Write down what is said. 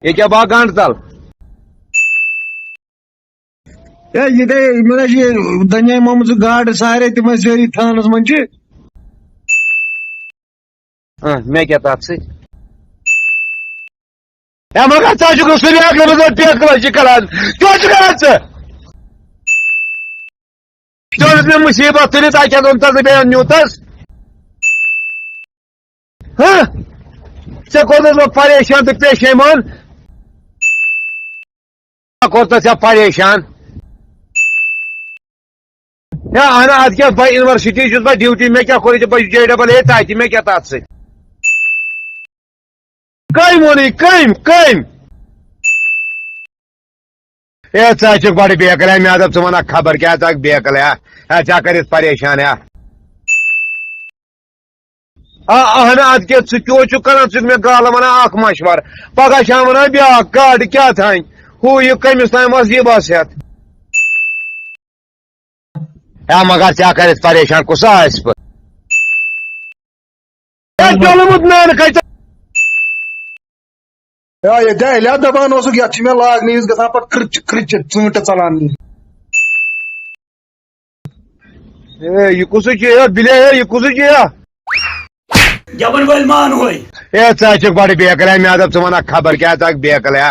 ये क्या बाग गांड तल ये गई मे दनिया मोहम्मद गाड़ सारे तम जारी थानस मन मैं क्या तात से मगर मे मुसीबत तुलित क्या बे न्यूतस ऐ कोस परेशान तो पेशेमान कोस परेशान अहन अद क्या यूनिवर्सिटी ड्यूटी मे क्या कोर JEE तथि मे क्या तथ से कम वोनी कम ऐ बड़ बेकल मे अदब वन खबर क्या बेकल क्या कर परेशान अहन अद क्या क्यों कर मे गाल वन मशवर पगह शाम वन ब्या गाड़ क्या थान हू यह कमिस तान ये बस हेत मगर क्या कर परेशान कुस चलमुत मैन कत ये दपान मे लागन ग क्रिच क्रिच चूंट चलान यह कुस बिले यह कुस जबन वल मान हो बड़ बेकल मे अदब वन खबर क्या बेकल